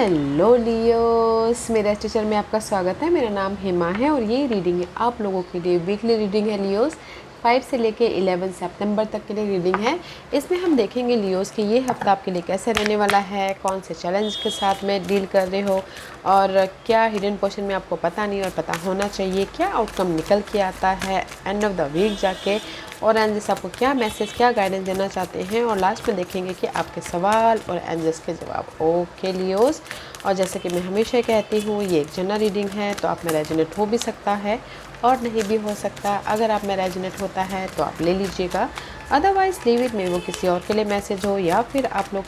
Hello Leos, मेरे channel में आपका स्वागत है। मेरा नाम हेमा है और ये रीडिंग है आप लोगों के लिए वीकली रीडिंग है लियोस। 5 से लेके 11 सितंबर तक के लिए रीडिंग है। इसमें हम देखेंगे लियोस कि ये हफ्ता आपके लिए कैसे रहने वाला है, कौन से चैलेंज के साथ में डील कर रहे हो और क्या हिडन पोर्शन में आपको पता नहीं और पता होना चाहिए, क्या आउटकम निकल के आता है एंड ऑफ द वीक जाके, और एंजल्स आपको क्या मैसेज क्या गाइडेंस देना चाहते हैं, और लास्ट में देखेंगे कि आपके सवाल और एंजल्स के जवाब। ओके लियोस, और जैसे कि मैं हमेशा कहती हूँ ये एक जनरल रीडिंग है, तो आप में रेजोनेट हो भी सकता है और नहीं भी हो सकता। अगर आप में रेजोनेट होता है तो आप ले लीजिएगा, अदरवाइज़ लीव इट में वो किसी और के लिए मैसेज हो, या फिर आप लोग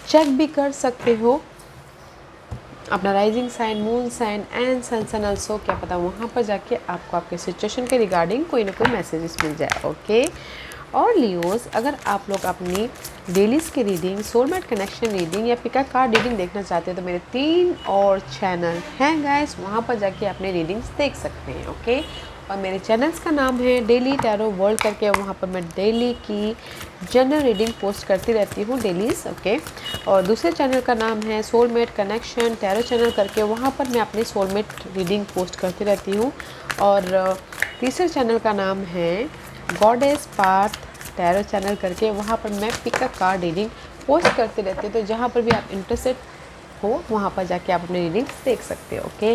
चेक भी कर सकते हो अपना rising sign, moon sign and sun also. क्या पता वहाँ पर जाके आपको आपके सिचुएशन के रिगार्डिंग कोई ना कोई मैसेजेस मिल जाए। ओके, और लियोस, अगर आप लोग अपनी डेलीज़ की रीडिंग, सोलमेट कनेक्शन रीडिंग या पिका कार्ड रीडिंग देखना चाहते हैं तो मेरे 3 और चैनल हैं गाइस, वहाँ पर जाके अपने रीडिंग्स देख सकते हैं। ओके, और मेरे चैनल्स का नाम है डेली टैरो वर्ल्ड करके, वहाँ पर मैं डेली की जनरल रीडिंग पोस्ट करती रहती हूँ डेलीज। ओके, और दूसरे चैनल का नाम है सोलमेट कनेक्शन टैरो चैनल करके, वहाँ पर मैं अपनी सोलमेट रीडिंग पोस्ट करती रहती हूँ। और तीसरे चैनल का नाम है गॉडेस पाथ टैरो चैनल करके, वहाँ पर मैं पिका कार्ड रीडिंग पोस्ट करती रहती हूँ। तो जहाँ पर भी आप इंटरेस्टेड हो वहाँ पर जाके आप अपनी रीडिंग देख सकते हो। ओके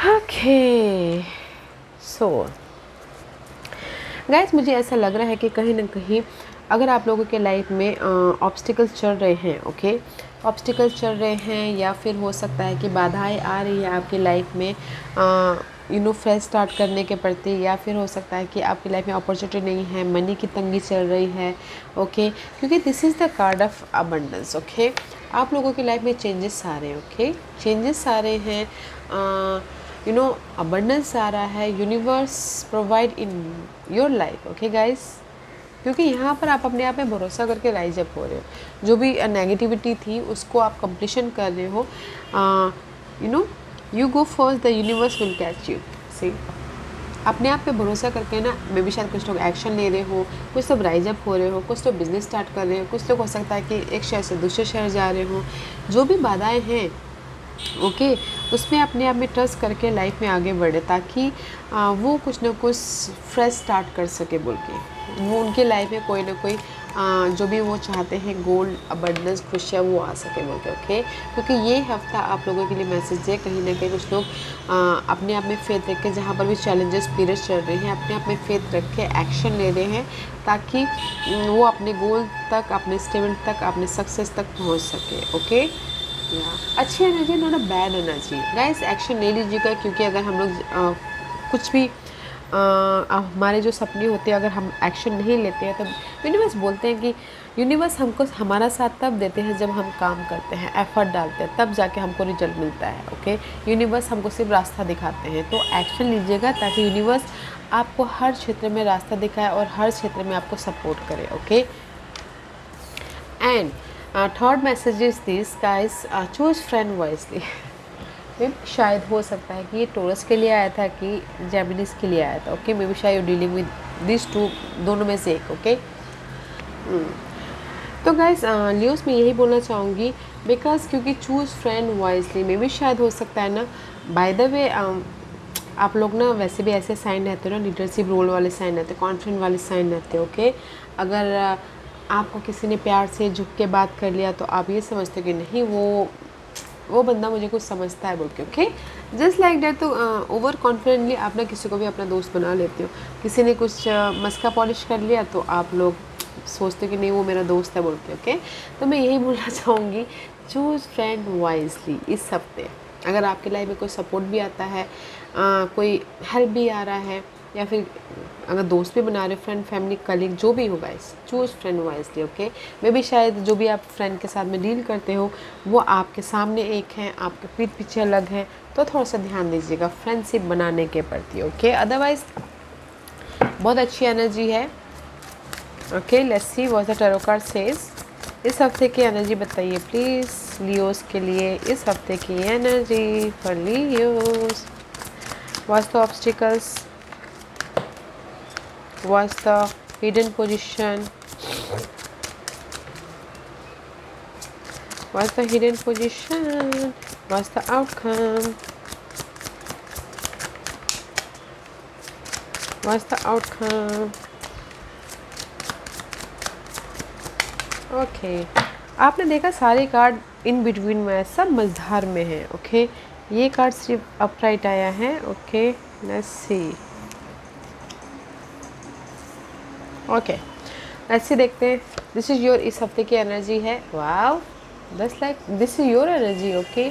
ओके, सो गाइस, मुझे ऐसा लग रहा है कि कहीं ना कहीं अगर आप लोगों के लाइफ में ऑब्स्टिकल्स चल रहे हैं, ओके, ऑब्स्टिकल्स चल रहे हैं, या फिर हो सकता है कि बाधाएं आ रही है आपकी लाइफ में फ्रेश स्टार्ट करने के प्रति, या फिर हो सकता है कि आपकी लाइफ में अपॉर्चुनिटी नहीं है, मनी की तंगी चल रही है। ओके, क्योंकि this is the card of abundance. Okay, आप लोगों की लाइफ में चेंजेस आ रहे हैं। ओके, चेंजेस आ रहे हैं, अबंडेंस आ रहा है, universe provide in your life. Okay guys, क्योंकि यहाँ पर आप अपने आप में भरोसा करके राइज अप हो रहे हो। जो भी नेगेटिविटी थी उसको आप कंप्लीशन कर रहे हो। You go first, the universe will catch you. See, अपने आप पे भरोसा करके ना, मे भी शायद कुछ लोग एक्शन ले रहे हो, कुछ लोग राइज अप हो रहे हो, कुछ लोग बिजनेस स्टार्ट कर रहे हो, कुछ लोग हो सकता है कि एक शहर से दूसरे शहर जा रहे हो। जो भी बाधाएं हैं, ओके, उसमें अपने आप में ट्रस्ट करके लाइफ में आगे बढ़े, ताकि वो कुछ ना कुछ फ्रेश स्टार्ट कर सके बोल के, वो उनके लाइफ में कोई ना कोई जो भी वो चाहते हैं, गोल्ड, अबंडेंस, खुशियाँ, वो आ सके बोल के। ओके, क्योंकि ये हफ्ता आप लोगों के लिए मैसेज है, कहीं ना कहीं कुछ लोग अपने आप में फेथ रख के, जहाँ पर भी चैलेंजेस पीरियड चल रहे हैं, अपने आप में फेथ रख के एक्शन ले रहे हैं, ताकि वो अपने गोल तक, अपने स्टेबल तक, अपने सक्सेस तक पहुँच सके। ओके, अच्छी energy, not a bad energy guys. Action ले लीजिएगा, क्योंकि अगर हम लोग कुछ भी हमारे जो सपने होते हैं, अगर हम एक्शन नहीं लेते हैं, तब यूनिवर्स बोलते हैं कि यूनिवर्स हमको हमारा साथ तब देते हैं जब हम काम करते हैं, एफर्ट डालते हैं, तब जाके हमको रिजल्ट मिलता है। ओके, यूनिवर्स हमको सिर्फ रास्ता दिखाते हैं, तो एक्शन लीजिएगा ताकि यूनिवर्स आपको हर क्षेत्र में रास्ता दिखाए और हर क्षेत्र में आपको सपोर्ट करे। Okay, and third message is this guys, choose friend wisely. May be शायद हो सकता है कि ये टोरस के लिए आया था कि जेमिनिस के लिए आया था। ओके, मे बी शायद you dealing with this too, दोनों में से एक। ओके, तो गाइस लियोस में यही बोलना चाहूँगी, बिकॉज क्योंकि choose friend wisely, may be शायद हो सकता है ना। बाय द वे, आप लोग ना वैसे भी ऐसे साइन रहते हो ना, लीडरशिप रोल वाले साइन रहते, कॉन्फिडेंट वाले साइन रहते। ओके, अगर आपको किसी ने प्यार से झुक के बात कर लिया तो आप ये समझते हो कि नहीं, वो बंदा मुझे कुछ समझता है बोल के। Okay, just like date. तो ओवर कॉन्फिडेंटली आप ना किसी को भी अपना दोस्त बना लेते हो। किसी ने कुछ मस्का पॉलिश कर लिया तो आप लोग सोचते हो कि नहीं, वो मेरा दोस्त है बोल के। ओके, तो मैं यही बोलना चाहूँगी, चूज़ फ्रेंड वाइजली इस हफ्ते। अगर आपकी लाइफ में कोई सपोर्ट भी आता है, कोई हेल्प भी आ रहा है, या फिर अगर दोस्त भी बना रहे हो, फ्रेंड, फैमिली, कलीग, जो भी हो guys, choose friend wisely. Okay, maybe शायद जो भी आप फ्रेंड के साथ में डील करते हो वो आपके सामने एक है, आपके पीठ पीछे अलग है, तो थोड़ा सा ध्यान दीजिएगा फ्रेंडशिप बनाने के प्रति। ओके, अदरवाइज बहुत अच्छी एनर्जी है। Okay, let's see what the tarot card says. इस हफ्ते की एनर्जी बताइए प्लीज़ लियोस के लिए, इस हफ्ते की energy for Leos. What's the obstacles, what's the hidden position, What's the hidden position? What's the outcome? What's the outcome? Okay आपने देखा सारे कार्ड इन बिटवीन में सब मझधार में है। ओके ये कार्ड सिर्फ अपराइट आया है। Okay let's see. Okay let's see देखते हैं। दिस इज़ योर इस हफ्ते की एनर्जी है। वाव दस like this is your energy. Okay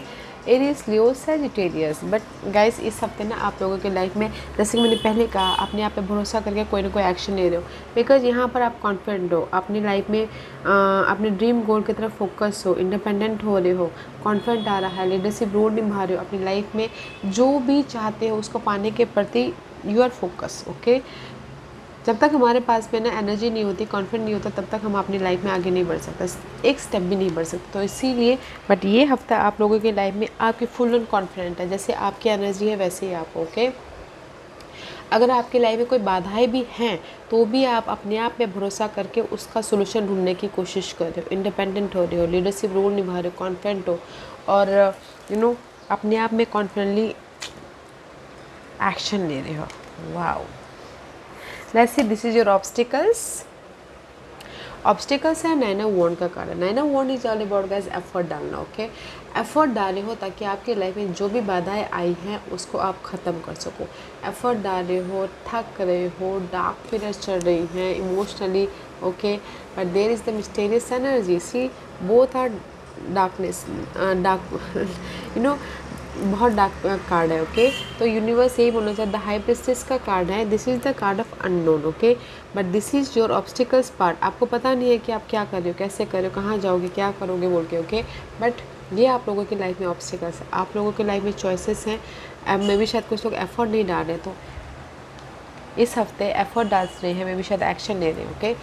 Aries Leo Sagittarius. But guys इस हफ्ते ना आप लोगों के लाइफ में जैसे कि मैंने पहले कहा अपने आप पे भरोसा करके कोई ना कोई एक्शन ले रहे हो बिकॉज यहाँ पर आप कॉन्फिडेंट हो अपनी लाइफ में अपने ड्रीम गोल की तरफ फोकस हो इंडिपेंडेंट हो रहे हो कॉन्फिडेंट आ रहा है लीडरशिप रोल निभा रहे हो अपनी लाइफ में जो भी चाहते हो उसको पाने के प्रति यू आर फोकस। ओके जब तक हमारे पास में ना एनर्जी नहीं होती कॉन्फिडेंट नहीं होता तब तक हम अपनी लाइफ में आगे नहीं बढ़ सकते एक स्टेप भी नहीं बढ़ सकते। तो इसीलिए बट ये हफ्ता आप लोगों की लाइफ में आपकी फुल ऑन कॉन्फिडेंट है जैसे आपकी एनर्जी है वैसे ही आप। ओके अगर आपकी लाइफ में कोई बाधाएं भी हैं तो भी आप अपने आप में भरोसा करके उसका सोल्यूशन ढूंढने की कोशिश कर रहे हो इंडिपेंडेंट हो रहे हो लीडरशिप रोल निभा रहे हो कॉन्फिडेंट हो और अपने आप में कॉन्फिडेंटली एक्शन ले रहे हो। Wow let's see this is your obstacles है। नाइन ऑफ वॉन्ड का कार्ड है। Nine of wand is all about guys effort डालना। ओके एफर्ट डाले हो ताकि आपकी लाइफ में जो भी बाधाएं आई हैं उसको आप ख़त्म कर सको। एफर्ट डाले हो थक रहे हो डार्क पीरियड चल रही हैं emotionally. Okay but there is the mysterious energy see both are darkness dark बहुत डार्क कार्ड है। ओके तो यूनिवर्स यही बोलना चाहता है द हाई प्रिस्टेस का कार्ड है। This is the card of unknown. Okay but this is your obstacles part. आपको पता नहीं है कि आप क्या कर रहे हो कैसे कर रहे हो कहाँ जाओगे क्या करोगे बोल के। ओके बट ये आप लोगों की लाइफ में ऑब्स्टिकल्स है आप लोगों की लाइफ में चॉइसेस हैं। मे भी शायद कुछ लोग एफर्ट नहीं डाल रहे तो इस हफ्ते एफर्ट डाल रहे हैं मे भी शायद एक्शन ले रहे हैं। Okay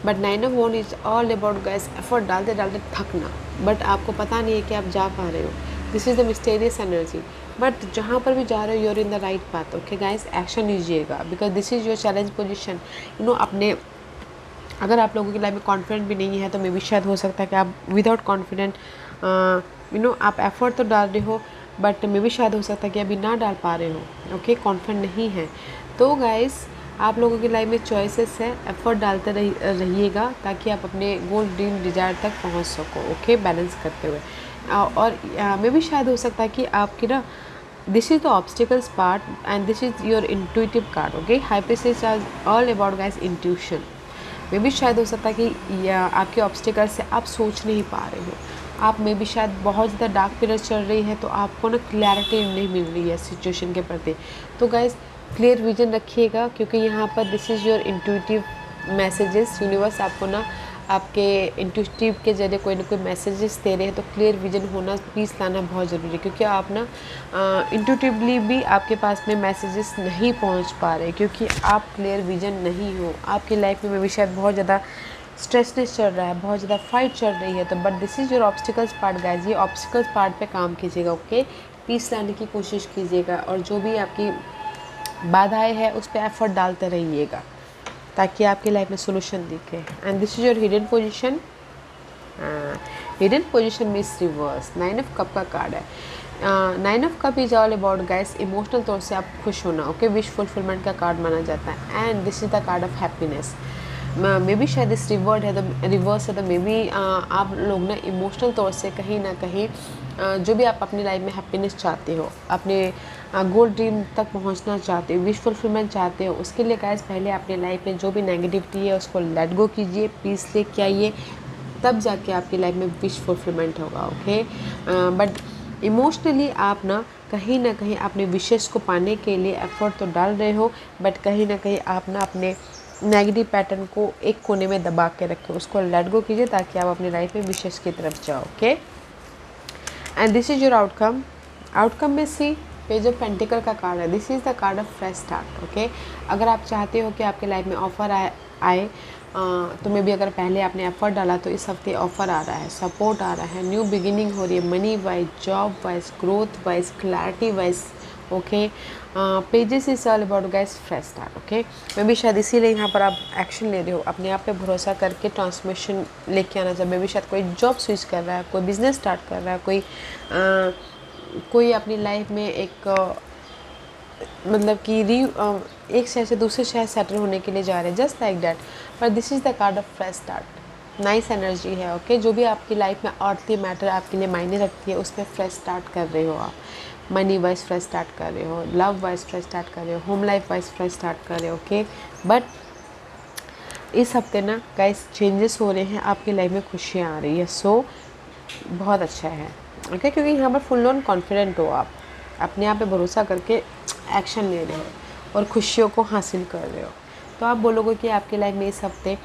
but nine of wand is all about guys effort डालते डालते थकना बट आपको पता नहीं है कि आप जा पा रहे हो। This is the mysterious energy but जहाँ पर भी जा रहे हो you're in the right path. Okay guys action लीजिएगा because this is your challenge position. अपने अगर आप लोगों की लाइफ में कॉन्फिडेंट भी नहीं है तो मे भी शायद हो सकता है कि आप विदाउट कॉन्फिडेंट आप एफर्ट तो डाल रहे हो बट मे भी शायद हो सकता है कि अभी ना डाल पा रहे हो। ओके कॉन्फिडेंट नहीं है तो गाइस आप लोगों की लाइफ में चॉइसेस है एफर्ट डालते रहिएगा ताकि आप अपने गोल ड्रीम डिजायर तक पहुंच सको। ओके बैलेंस करते हुए और मे भी शायद हो सकता है कि आपकी ना this is the obstacles part and this is your intuitive card. Okay high priestess are all about guys intuition. मे भी शायद हो सकता है कि आपके ऑब्स्टिकल से आप सोच नहीं पा रहे हो आप मे भी शायद बहुत ज़्यादा डार्क पीरियड चल रही है तो आपको ना क्लैरिटी नहीं मिल रही है सिचुएशन के प्रति। तो गाइस क्लियर विजन रखिएगा क्योंकि यहाँ पर this is your intuitive messages. Universe आपको ना आपके इंट्यूटिव के जरिए कोई ना कोई मैसेजेस दे रहे हैं तो क्लियर विजन होना पीस लाना बहुत ज़रूरी है क्योंकि आप ना इंट्यूटिवली भी आपके पास में मैसेजेस नहीं पहुंच पा रहे क्योंकि आप क्लियर विजन नहीं हो। आपकी लाइफ में भी शायद बहुत ज़्यादा स्ट्रेसनेस चल रहा है बहुत ज़्यादा फाइट चल रही है तो but this is your obstacles part guys. ये ऑब्स्टिकल्स पार्ट पे काम कीजिएगा। ओके पीस लाने की कोशिश कीजिएगा और जो भी आपकी बाधाएं हैं उस पर एफर्ट डालते रहिएगा ताकि आपकी लाइफ में सोल्यूशन दिखे। And this is your hidden position. Hidden position means reverse. Nine of cup का कार्ड है। Nine of cup is all about guys emotional तौर से आप खुश होना। ओके विश फुलफिलमेंट का कार्ड माना जाता है and this is the card of happiness. May be शायद इस रिवर्ड है तो रिवर्स है तो मे बी आप लोग ना इमोशनल तौर से कहीं ना कहीं जो भी आप अपनी लाइफ में हैप्पीनेस चाहते हो अपने गोल ड्रीम तक पहुंचना चाहते हो विश फुलफिलमेंट चाहते हो उसके लिए गाइस पहले अपनी लाइफ में जो भी नेगेटिविटी है उसको लेट गो कीजिए पीस लेके आइए तब जाके आपकी लाइफ में विश फुलफिलमेंट होगा। ओके बट इमोशनली आप ना कहीं अपने विशेष को पाने के लिए एफर्ट तो डाल रहे हो बट कहीं ना कहीं आप ना अपने नेगेटिव पैटर्न को एक कोने में दबा के रखें उसको लेट गो कीजिए ताकि आप अपनी लाइफ में विशेष की तरफ जाओ। Okay and this is your outcome. Outcome में सी पेज ऑफ पेंटिकल का कार्ड है। This is the card of fresh start. Okay अगर आप चाहते हो कि आपके लाइफ में ऑफ़र आए तो मे भी अगर पहले आपने एफर्ट डाला तो इस हफ्ते ऑफ़र आ रहा है सपोर्ट आ रहा है न्यू बिगिनिंग हो रही है money wise job wise growth wise clarity wise. Okay. Pages is all about guys fresh start. Okay, मैं भी शायद इसीलिए यहाँ पर आप एक्शन ले रहे हो, अपने आप पे भरोसा करके ट्रांसफॉर्मेशन लेके आना चाहिए। मैं भी शायद कोई जॉब स्विच कर रहा है, कोई बिजनेस स्टार्ट कर रहा है, कोई अपनी लाइफ में एक मतलब कि एक शहर से दूसरे शहर सेटल होने के लिए जा रहे हैं, जस्ट लाइक दैट। पर this is the card of fresh start, nice energy है। ओके, जो भी आपकी लाइफ में अर्थली मैटर आपके लिए मायने रखती है, उसमें फ्रेश स्टार्ट कर रहे हो आप। मनी वाइज फ्रेश स्टार्ट कर रहे हो, लव वाइज फ्रेश स्टार्ट कर रहे हो, home life wise fresh start कर रहे हो। ओके, बट इस हफ्ते ना गाइस चेंजेस हो रहे हैं, आपकी लाइफ में खुशियाँ आ रही है। सो बहुत अच्छा है। ओके, क्योंकि यहाँ पर फुल ऑन कॉन्फिडेंट हो आप, अपने आप पे भरोसा करके एक्शन ले रहे हो और खुशियों को हासिल कर रहे हो। तो आप बोलोगे कि आपकी लाइफ में इस हफ्ते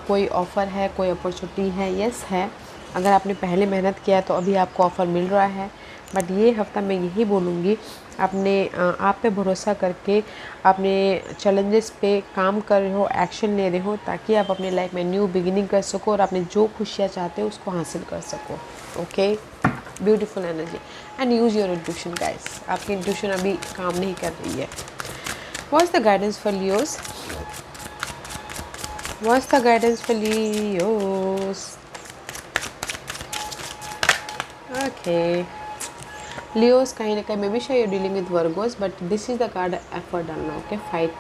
कोई ऑफ़र है, कोई अपॉर्चुनिटी है। यस है, अगर आपने पहले मेहनत किया तो अभी आपको ऑफ़र मिल रहा है। बट ये हफ्ता मैं यही बोलूँगी, अपने आप पे भरोसा करके अपने चैलेंजेस पे काम कर रहे हो, एक्शन ले रहे हो, ताकि आप अपनी लाइफ में न्यू बिगिनिंग कर सको और अपने जो खुशियाँ चाहते हो उसको हासिल कर सको। Okay, beautiful energy and use your intuition guys. आपकी इंट्यूशन अभी काम नहीं कर रही है। What's the guidance for Leos? What's the guidance for Leos? Okay, Leos कहीं ना कहीं मे बी शायद dealing with Virgos, but this is the card effort डालना। Okay, fight.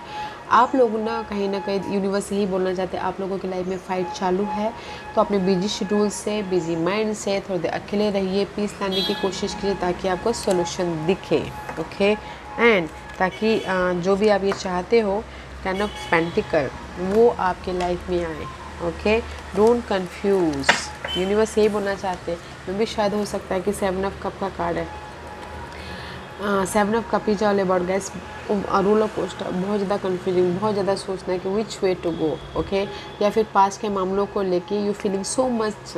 आप लोग ना कहीं ना कहीं यूनिवर्स यही बोलना चाहते हैं, आप लोगों की लाइफ में फ़ाइट चालू है। तो अपने बिजी शेड्यूल से, बिजी माइंड से थोड़ी देर अकेले रहिए, पीस लाने की कोशिश कीजिए ताकि आपको सोल्यूशन दिखे। ओके, एंड ताकि जो भी आप ये चाहते हो, टेन ऑफ पेंटिकल, वो आपके लाइफ में आए। Okay, don't confuse. यूनिवर्स यही बोलना चाहते हैं। मे भी शायद हो सकता है कि 7 ऑफ कप का कार्ड है। 7 of cup is all about gas roller coaster, बहुत ज़्यादा कन्फ्यूजिंग, बहुत ज़्यादा सोचना है कि विच वे टू गो। ओके, या फिर पास के मामलों को लेके you feeling so much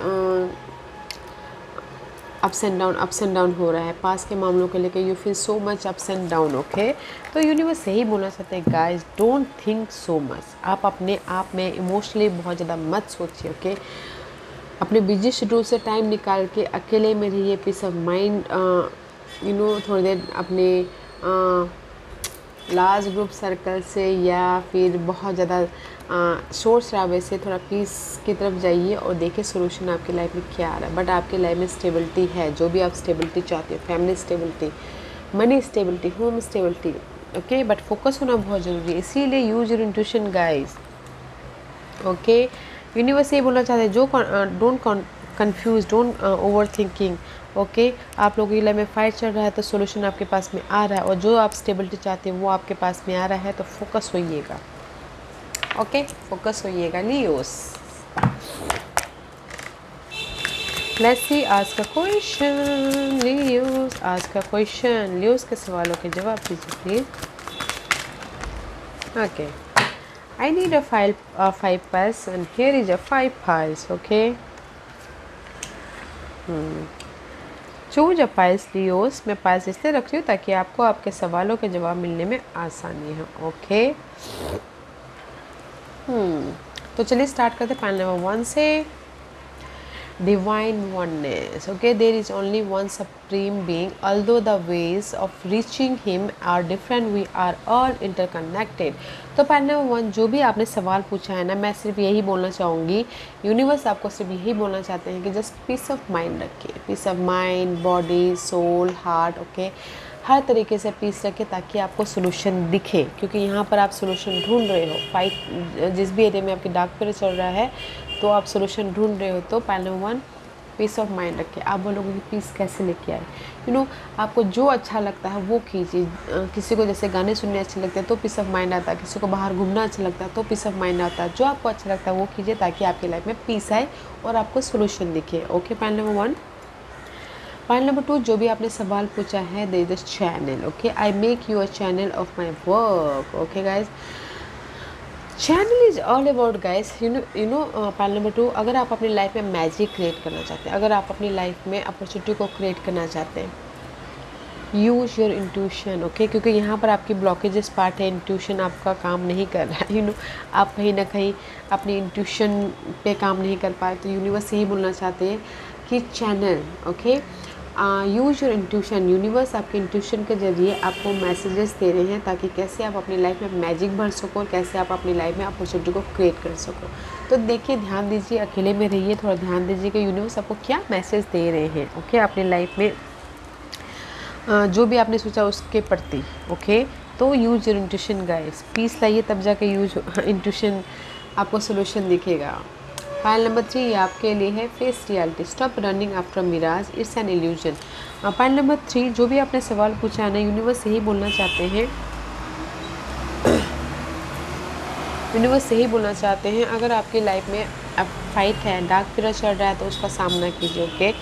ups and down हो रहा है। पास के मामलों को लेके you feel so much ups and down. Okay, तो यूनिवर्स यही बोलना चाहते हैं guys, don't think so much. आप अपने आप में इमोशनली बहुत ज़्यादा मत सोचिए। ओके, अपने बिजी शेड्यूल से टाइम निकाल के अकेले में रहिए, पीस ऑफ माइंड थोड़ी देर अपने लार्ज ग्रुप सर्कल से या फिर बहुत ज़्यादा शोर शराबे से थोड़ा पीस की तरफ जाइए और देखिए सोल्यूशन आपकी लाइफ में क्या आ रहा है। बट आपकी लाइफ में स्टेबिलिटी है, जो भी आप स्टेबिलिटी चाहते हो, family stability, money stability, home stability. Okay, but focus होना बहुत ज़रूरी है, इसीलिए use your intuition guys. Okay, universe ये बोलना चाहते हैं, जो don't confuse, don't over thinking. Okay, आप लोगों की लाइफ में फाइट चल रहा है तो सोल्यूशन आपके पास में आ रहा है, और जो आप स्टेबिलिटी चाहते हैं वो आपके पास में आ रहा है। तो फोकस होइएगा। ओके, फोकस होइएगा लियोस। लेट्स सी, आज का क्वेश्चन लियोस, आज का क्वेश्चन लियोस के सवालों के जवाब दीजिए please. Okay, I need a 5 piles and here is a 5 piles. Okay. Choose a piles Leos. मैं piles इसलिए रख रही हूँ ताकि आपको आपके सवालों के जवाब मिलने में आसानी हो। ओके, तो चलिए स्टार्ट करते हैं पाइल नंबर 1 से। Divine oneness. Okay, there is only one supreme being. Although the ways of reaching him are different, we are all interconnected. तो पाइल नंबर 1, जो भी आपने सवाल पूछा है ना, मैं सिर्फ यही बोलना चाहूँगी, यूनिवर्स आपको सिर्फ यही बोलना चाहते हैं कि जस्ट पीस ऑफ माइंड रखिए, peace of mind, body, soul, heart. Okay, हर तरीके से पीस रखें ताकि आपको सोल्यूशन दिखे, क्योंकि यहाँ पर आप सोल्यूशन ढूंढ रहे हो। फाइट जिस भी एरिया में आपकी डार्क पीरियड चल रहा है तो आप सोल्यूशन ढूंढ रहे हो। तो pile number 1, peace of mind रखिए। आप बोलोगे कि पीस कैसे लेके आए? आपको जो अच्छा लगता है वो कीजिए। किसी को जैसे गाने सुनने अच्छे लगते हैं तो पीस ऑफ माइंड आता है, किसी को बाहर घूमना अच्छा लगता है तो पीस ऑफ माइंड आता है। जो आपको अच्छा लगता है वो कीजिए ताकि आपकी लाइफ में पीस आए और आपको सोल्यूशन दिखे। Okay, pile number 1। Pile number 2, जो भी आपने सवाल पूछा है, they this channel. Okay, I make you a channel of my work. Okay guys, channel is all about guys, pile number 2, अगर आप अपनी लाइफ में मैजिक क्रिएट करना चाहते हैं, अगर आप अपनी लाइफ में अपॉर्चुनिटी को क्रिएट करना चाहते हैं, यूज योर इंट्यूशन। ओके, क्योंकि यहाँ पर आपकी ब्लॉकेजेस पार्ट है, इंट्यूशन आपका काम नहीं कर रहा है। आप कहीं ना कहीं अपनी इंट्यूशन पे काम नहीं कर पाए। तो यूनिवर्स यही बोलना चाहते हैं कि channel, okay, use your intuition, universe आपके इंट्यूशन के ज़रिए आपको मैसेजेस दे रहे हैं ताकि कैसे आप अपनी लाइफ में मैजिक भर सको और कैसे आप अपनी लाइफ में अपॉर्चुनिटी को क्रिएट कर सको। तो देखिए, ध्यान दीजिए, अकेले में रहिए, थोड़ा ध्यान दीजिए कि यूनिवर्स आपको क्या मैसेज दे रहे हैं। ओके, अपनी लाइफ में जो भी आपने सोचा उसके प्रति। ओके, तो use your intuition guys, peace लाइए तब जाके यूज इंट्यूशन आपको सोल्यूशन दिखेगा। फाइल नंबर 3 ये आपके लिए है, face reality, stop running after mirage, it's an illusion. File number 3 जो भी आपने सवाल पूछा है ना, यूनिवर्स यही बोलना चाहते हैं, यूनिवर्स यही बोलना चाहते हैं, अगर आपकी लाइफ में अब फाइट है, डार्क पीरियड चल रहा है तो उसका सामना कीजिए। ओके,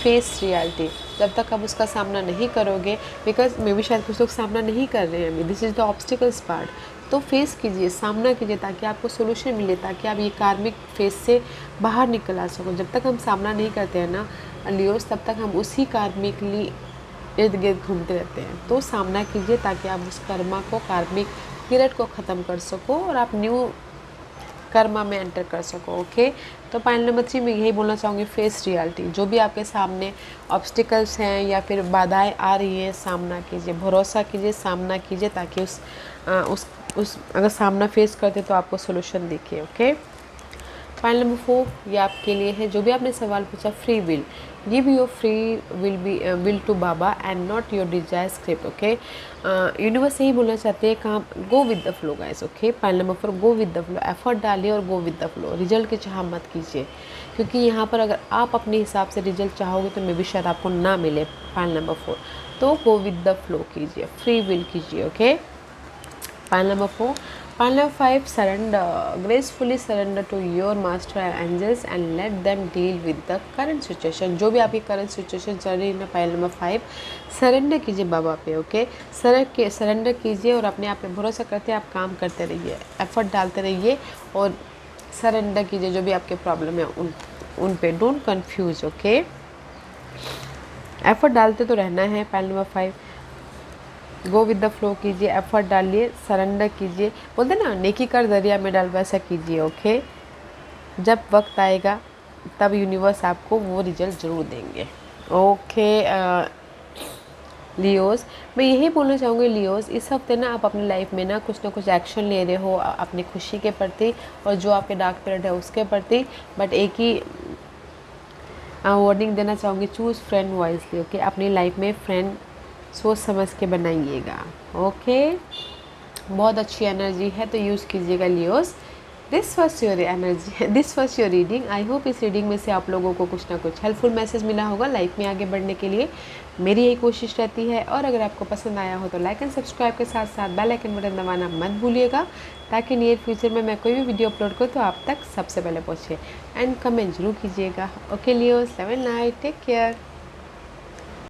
फेस रियलिटी, जब तक आप उसका सामना नहीं करोगे, बिकॉज मे भी शायद कुछ लोग सामना नहीं कर रहे हैं अभी, this is the obstacles part, तो फेस कीजिए, सामना कीजिए ताकि आपको सोल्यूशन मिले, ताकि आप ये कार्मिक फेस से बाहर निकल आ सको। जब तक हम सामना नहीं करते हैं ना लियोस, तब तक हम उसी कार्मिक इर्द गिर्द घूमते रहते हैं। तो सामना कीजिए ताकि आप उस कर्मा को, कार्मिक पीरियड को ख़त्म कर सको और आप न्यू कर्मा में एंटर कर सको। ओके, तो पॉइंट नंबर 3 में यही बोलना चाहूँगी, फेस रियलिटी, जो भी आपके सामने ऑब्स्टिकल्स हैं या फिर बाधाएं आ रही हैं, सामना कीजिए, भरोसा कीजिए, सामना कीजिए ताकि उस अगर सामना फेस करते तो आपको सोल्यूशन दिखे। ओके, पॉइंट नंबर 4 ये आपके लिए है, जो भी आपने सवाल पूछा, free will, give your free will to Baba and not your desire script. Okay, universe यही बोलना चाहते हैं, काम go with the flow guys. Okay, point number 4 go with the flow, effort डालिए और go with the flow, result की चाह मत कीजिए, क्योंकि यहाँ पर अगर आप अपने हिसाब से रिजल्ट चाहोगे तो मे भी शायद आपको ना मिले। पॉइंट नंबर 4, तो गो विद द फ्लो कीजिए, फ्री विल कीजिए। Okay, point number 4, point number 5 surrender, gracefully surrender to your master angels and let them deal with the current situation, जो भी आपकी करंट सिचुएशन चल रही है ना, पॉइंट नंबर 5 सरेंडर कीजिए बाबा पे। ओके, सरेंडर कीजिए और अपने आप पे भरोसा करते आप काम करते रहिए, एफर्ट डालते रहिए और सरेंडर कीजिए जो भी आपके प्रॉब्लम है उन पे, डोंट कन्फ्यूज। ओके, एफर्ट डालते तो रहना है। Point number 5 go with the flow कीजिए, एफर्ट डालिए, सरेंडर कीजिए, बोलते ना नेकी कर दरिया में डाल, वैसा कीजिए। ओके, जब वक्त आएगा तब यूनिवर्स आपको वो रिजल्ट ज़रूर देंगे। ओके लियोस, मैं यही बोलना चाहूँगी लियोस, इस हफ्ते ना आप अपनी लाइफ में ना कुछ एक्शन ले रहे हो अपनी खुशी के प्रति और जो आपके डार्क पीरियड है उसके प्रति, बट एक ही वार्निंग देना चाहूँगी, चूज़ फ्रेंड वाइजली। ओके, अपनी लाइफ में फ्रेंड सोच समझ के बनाइएगा। ओके, बहुत अच्छी एनर्जी है तो यूज़ कीजिएगा Leos. This was your energy, this was your reading. I hope इस रीडिंग में से आप लोगों को कुछ ना कुछ हेल्पफुल मैसेज मिला होगा लाइफ में आगे बढ़ने के लिए, मेरी यही कोशिश रहती है। और अगर आपको पसंद आया हो तो लाइक एंड सब्सक्राइब के साथ साथ बेल आइकन बटन दबाना मत भूलिएगा, ताकि नियर फ्यूचर में मैं कोई भी वीडियो अपलोड करूँ तो आप तक सबसे पहले पहुँचे। एंड कमेंट जरूर कीजिएगा। Okay Leos, love and light, take care.